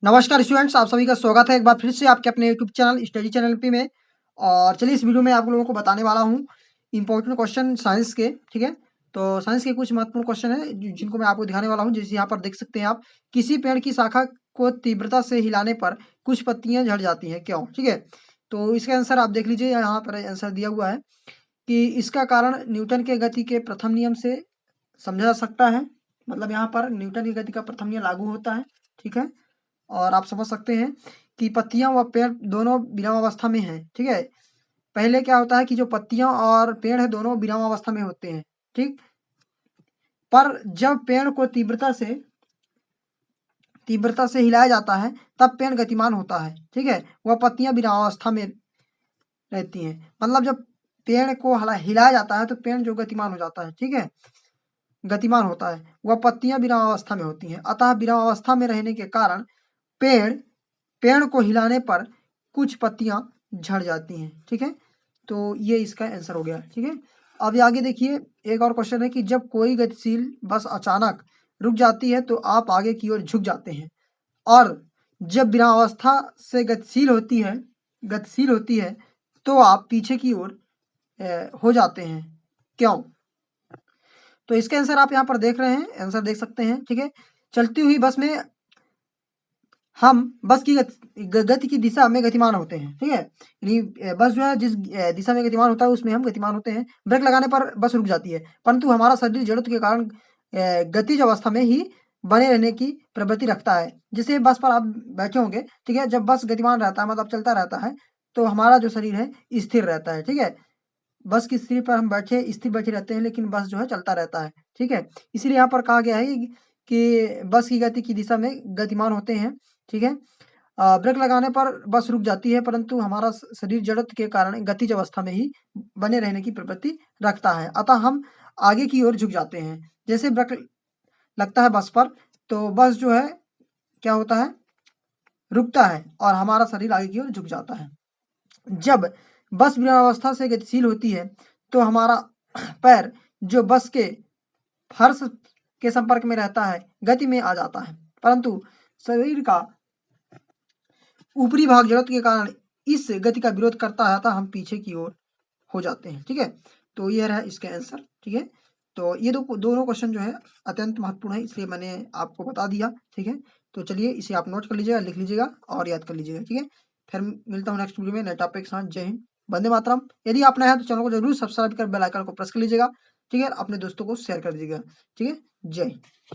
नमस्कार स्टूडेंट्स, आप सभी का स्वागत है एक बार फिर से आपके अपने यूट्यूब चैनल स्टडी चैनल पे में। और चलिए इस वीडियो में आप लोगों को बताने वाला हूँ इंपॉर्टेंट क्वेश्चन साइंस के। ठीक है, तो साइंस के कुछ महत्वपूर्ण क्वेश्चन है जिनको मैं आपको दिखाने वाला हूँ। जैसे यहाँ पर देख सकते हैं आप, किसी पेड़ की शाखा को तीव्रता से हिलाने पर कुछ पत्तियां झड़ जाती हैं, क्यों? ठीक है, तो इसका आंसर आप देख लीजिए, यहाँ पर आंसर दिया हुआ है कि इसका कारण न्यूटन के गति के प्रथम नियम से समझा जा सकता है। मतलब यहाँ पर न्यूटन की गति का प्रथम नियम लागू होता है। ठीक है, और आप समझ सकते हैं कि पत्तियां व पेड़ दोनों विराम अवस्था में हैं। ठीक है, पहले क्या होता है कि जो पत्तियां और पेड़ है दोनों विराम अवस्था में होते हैं। ठीक, पर जब पेड़ को तीव्रता से हिलाया जाता है तब पेड़ गतिमान होता है। ठीक है, वह पत्तियां विराम अवस्था में रहती हैं। मतलब जब पेड़ को हिलाया जाता है तो पेड़ जो गतिमान हो जाता है। ठीक है, गतिमान होता है, वह पत्तियां विराम अवस्था में होती हैं। अतः विराम अवस्था में रहने के कारण पेड़ पेड़ को हिलाने पर कुछ पत्तियां झड़ जाती हैं। ठीक है, तो ये इसका आंसर हो गया। ठीक है, अब ये आगे देखिए, एक और क्वेश्चन है कि जब कोई गतिशील बस अचानक रुक जाती है तो आप आगे की ओर झुक जाते हैं, और जब विरामावस्था से गतिशील होती है तो आप पीछे की ओर हो जाते हैं, क्यों? तो इसका आंसर आप यहाँ पर देख रहे हैं, आंसर देख सकते हैं। ठीक है, चलती हुई बस में हम बस की गति की दिशा में गतिमान होते हैं। ठीक है, यानी बस जो है जिस दिशा में गतिमान होता है उसमें हम गतिमान होते हैं। ब्रेक लगाने पर बस रुक जाती है, परंतु हमारा शरीर जड़त्व के कारण गतिज अवस्था में ही बने रहने की प्रवृत्ति रखता है। जैसे बस पर आप बैठे होंगे, ठीक है, जब बस गतिमान रहता है मतलब चलता रहता है तो हमारा जो शरीर है स्थिर रहता है। ठीक है, बस की सीट पर हम स्थिर बैठे रहते हैं, लेकिन बस जो है चलता रहता है। ठीक है, इसीलिए यहाँ पर कहा गया है कि बस की गति की दिशा में गतिमान होते हैं। ठीक है, ब्रेक लगाने पर बस रुक जाती है, परंतु हमारा शरीर जड़त्व के कारण गतिज अवस्था में ही बने रहने की प्रवृत्ति रखता है। अतः हम आगे की ओर झुक जाते हैं। जैसे ब्रेक लगता है बस पर तो बस जो है क्या होता है, रुकता है और हमारा शरीर आगे की ओर झुक जाता है। जब बस विरामावस्था से गतिशील होती है तो हमारा पैर जो बस के फर्श के संपर्क में रहता है गति में आ जाता है, परंतु शरीर का ऊपरी भाग जड़त्व के कारण इस गति का विरोध करता है, अतः हम पीछे की ओर हो जाते हैं। ठीक है, तो यह रहा इसका आंसर। ठीक है, तो ये दोनों क्वेश्चन जो है अत्यंत महत्वपूर्ण है, इसलिए मैंने आपको बता दिया। ठीक है, तो चलिए इसे आप नोट कर लीजिएगा, लिख लीजिएगा और याद कर लीजिएगा। ठीक है, फिर मिलता हूँ नेक्स्ट वीडियो में नए टॉपिक के साथ। जय हिंद, वंदे मातरम। यदि आप नए हैं तो चैनल को जरूर सब्सक्राइब कर बेल आइकन को प्रेस कर लीजिएगा। ठीक है, अपने दोस्तों को शेयर कर दीजिएगा। ठीक है, जय हिंद।